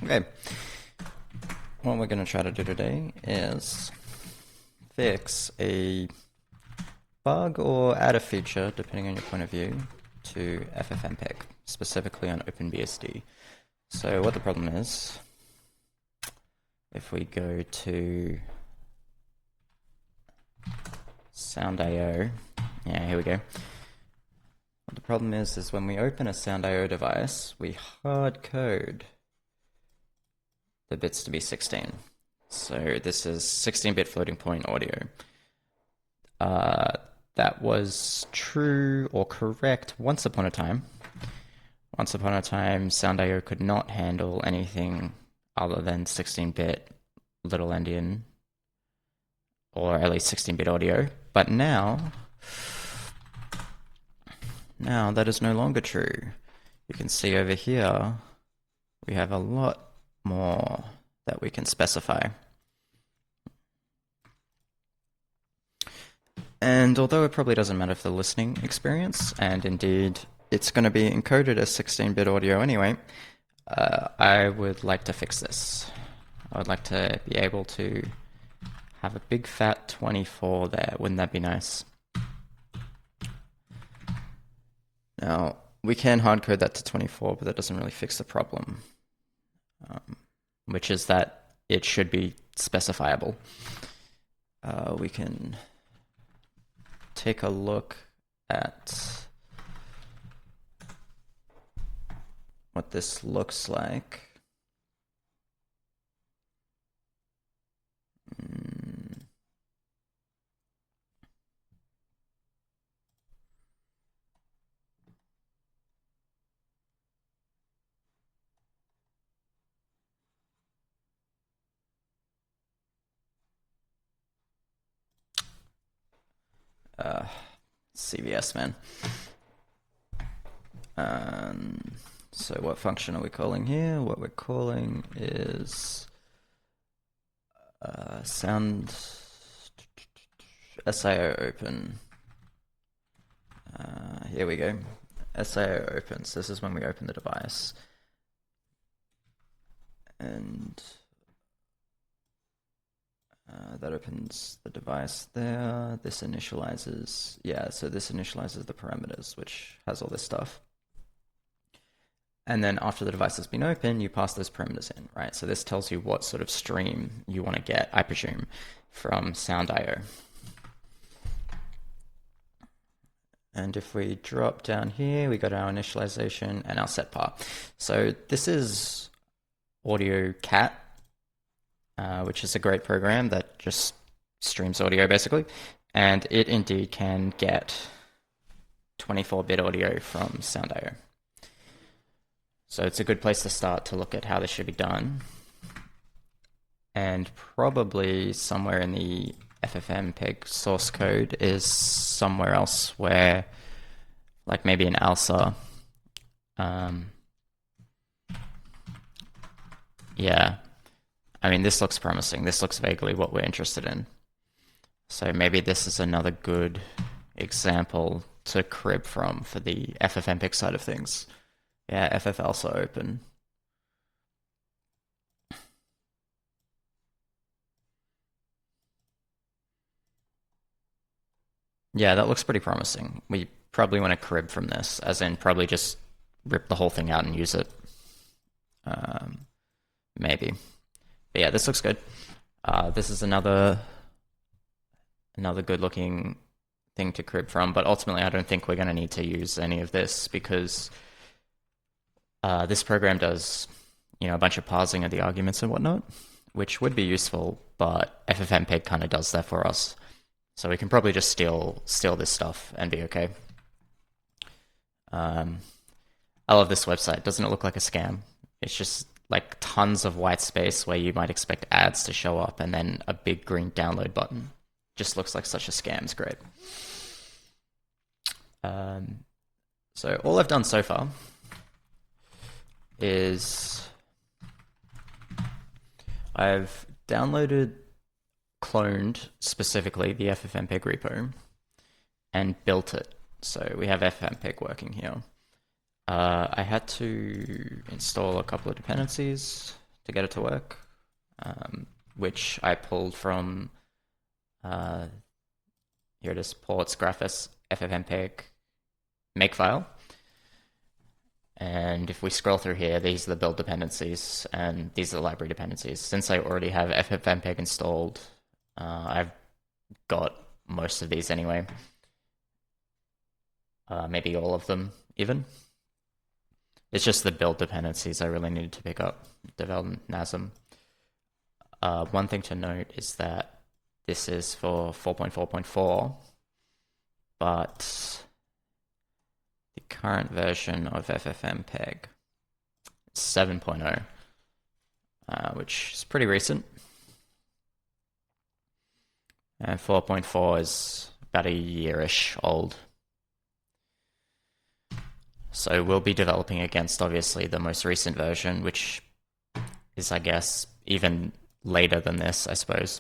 Okay, what we're going to try to do today is fix a bug or add a feature, depending on your point of view, to FFmpeg, specifically on OpenBSD. So what the problem is, if we go to sndio, yeah, here we go. What the problem is when we open a sndio device, we hard code the bits to be 16. So this is 16-bit floating point audio. That was true or correct once upon a time. Once upon a time, sndio could not handle anything other than 16-bit little endian, or at least 16-bit audio. But now that is no longer true. You can see over here, we have a lot more that we can specify. And although it probably doesn't matter for the listening experience, and indeed it's going to be encoded as 16-bit audio anyway, I would like to fix this. I would like to be able to have a big fat 24 there. Wouldn't that be nice? Now, we can hardcode that to 24, but that doesn't really fix the problem, which is that it should be specifiable. We can take a look at what this looks like. CVS, man. So what function are we calling here? What we're calling is sound SIO open. Here we go. SIO opens. This is when we open the device. And that opens the device there. This initializes, so this initializes the parameters, which has all this stuff. And then after the device has been opened, you pass those parameters in, right? So this tells you what sort of stream you want to get, I presume, from sndio. And if we drop down here, we go to our initialization and our setPar. So this is Audio Cat, which is a great program that just streams audio basically. And it indeed can get 24-bit audio from sndio. So it's a good place to start to look at how this should be done. And probably somewhere in the FFmpeg source code is somewhere else where, like maybe in ALSA. Yeah. I mean, this looks promising. This looks vaguely what we're interested in. So maybe this is another good example to crib from for the FFmpeg side of things. Yeah, FF ALSA open. Yeah, that looks pretty promising. We probably want to crib from this, as in probably just rip the whole thing out and use it. Maybe. But yeah, this looks good. This is another good looking thing to crib from, but ultimately I don't think we're going to need to use any of this because this program does, a bunch of parsing of the arguments and whatnot, which would be useful, but FFmpeg kind of does that for us. So we can probably just steal this stuff and be okay. I love this website. Doesn't it look like a scam? It's just like tons of white space where you might expect ads to show up and then a big green download button. Just looks like such a scam. It's great. So all I've done so far is I've downloaded, cloned specifically the FFmpeg repo and built it. So we have FFmpeg working here. I had to install a couple of dependencies to get it to work, which I pulled from here it is, ports graphis FFmpeg makefile. And if we scroll through here, these are the build dependencies, and these are the library dependencies. Since I already have FFmpeg installed, I've got most of these anyway. Maybe all of them, even. It's just the build dependencies I really needed to pick up. Development NASM. One thing to note is that this is for 4.4.4, but the current version of FFmpeg is 7.0, which is pretty recent. And 4.4 is about a year-ish old. So we'll be developing against, obviously, the most recent version, which is, I guess, even later than this, I suppose.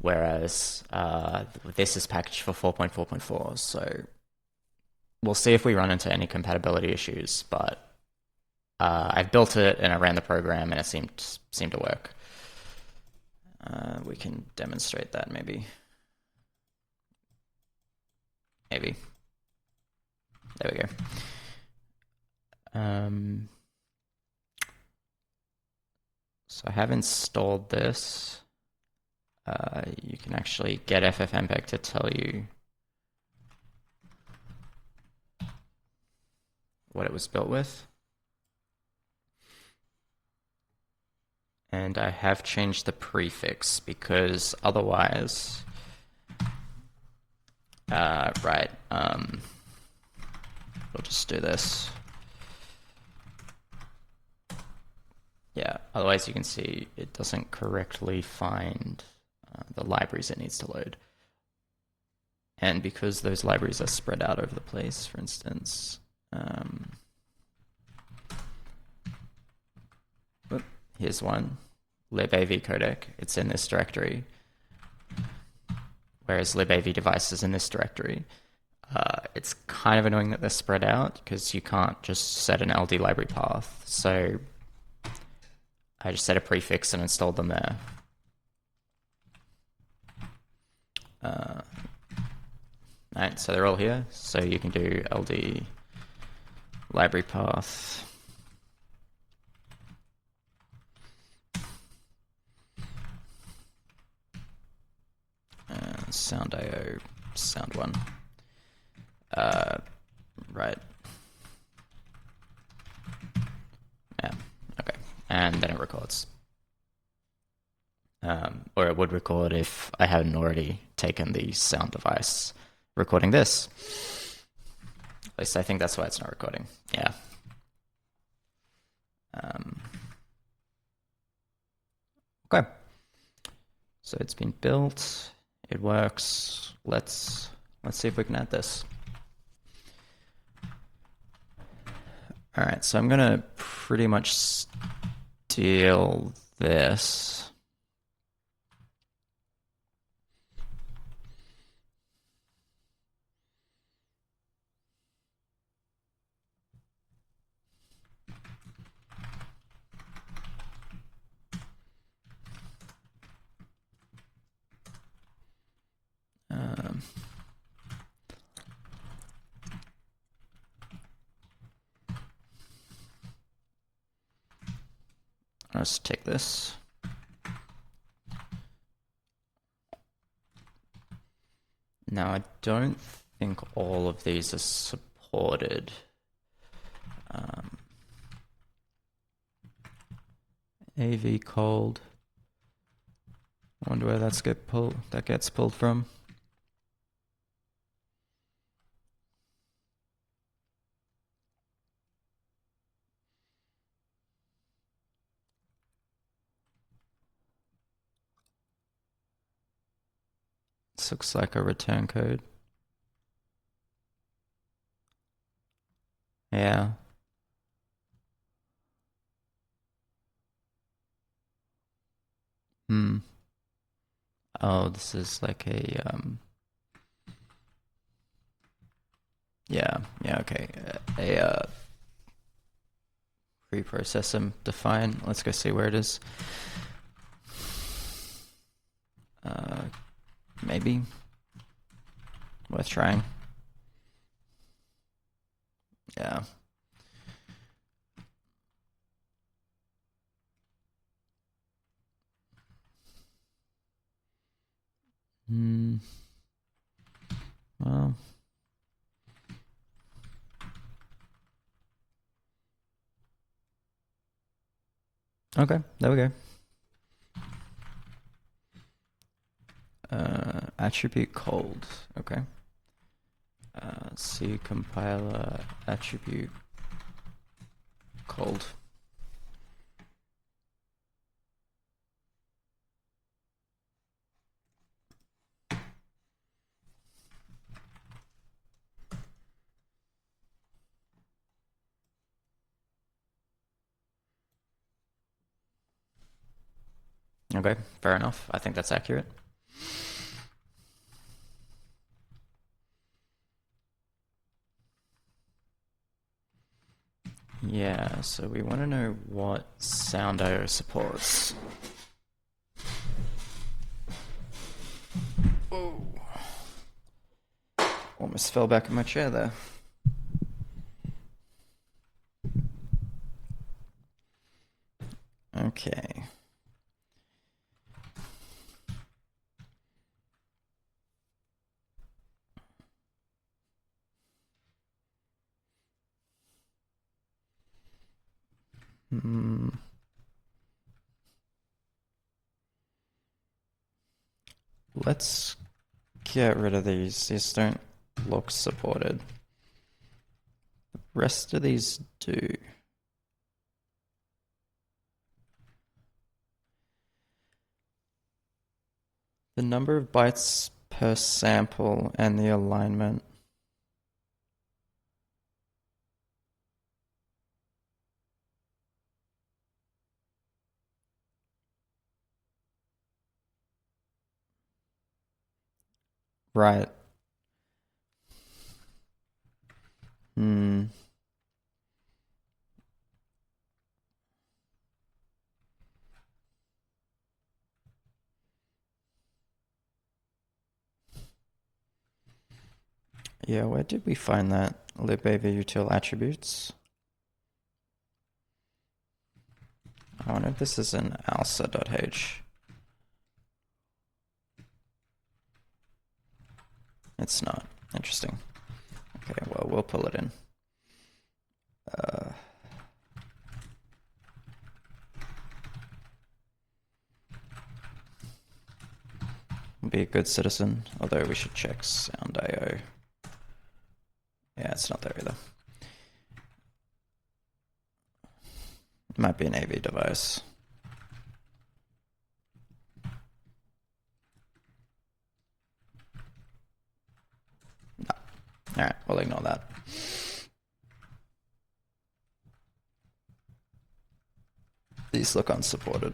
Whereas this is packaged for 4.4.4, so we'll see if we run into any compatibility issues, but I've built it and I ran the program and it seemed to work. We can demonstrate that maybe. Maybe. There we go. So I have installed this. You can actually get FFmpeg to tell you what it was built with. And I have changed the prefix because otherwise, right, we'll just do this. Yeah, otherwise you can see it doesn't correctly find the libraries it needs to load. And because those libraries are spread out over the place, for instance, here's one, libav codec, it's in this directory, whereas libav device is in this directory. It's kind of annoying that they're spread out because you can't just set an LD library path. So I just set a prefix and installed them there. Right, so they're all here. So you can do LD library path. sndio sound one. Right. Yeah, okay. And then it records. Or it would record if I hadn't already taken the sound device recording this. At least I think that's why it's not recording. Yeah. Okay. So it's been built. It works. Let's see if we can add this. All right, so I'm gonna pretty much steal this. Let's take this. Now, I don't think all of these are supported. AV cold. I wonder where that gets pulled from. This looks like a return code. Yeah. Oh, this is like a yeah, okay. preprocessor define. Let's go see where it is. Maybe worth trying. Yeah. Well. Okay, there we go. Attribute cold. Okay. C compiler attribute cold. Okay, fair enough. I think that's accurate. Yeah, so we want to know what sndio supports. Oh. Almost fell back in my chair there. Okay. Let's get rid of these. These don't look supported. The rest of these do. The number of bytes per sample and the alignment. Right. Yeah, where did we find that? libavutil attributes. I wonder if this is in alsa.h. It's not. Interesting. Okay, well, we'll pull it in. Be a good citizen, although we should check sndio. Yeah, it's not there either. It might be an AV device. No. Alright, we'll ignore that. These look unsupported.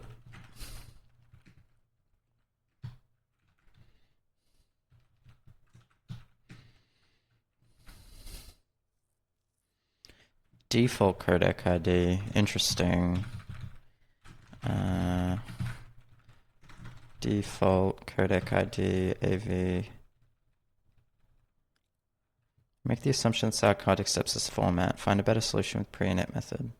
Default codec ID, interesting. Default codec ID, AV. Make the assumption that SAR can't accept this format. Find a better solution with pre-init method.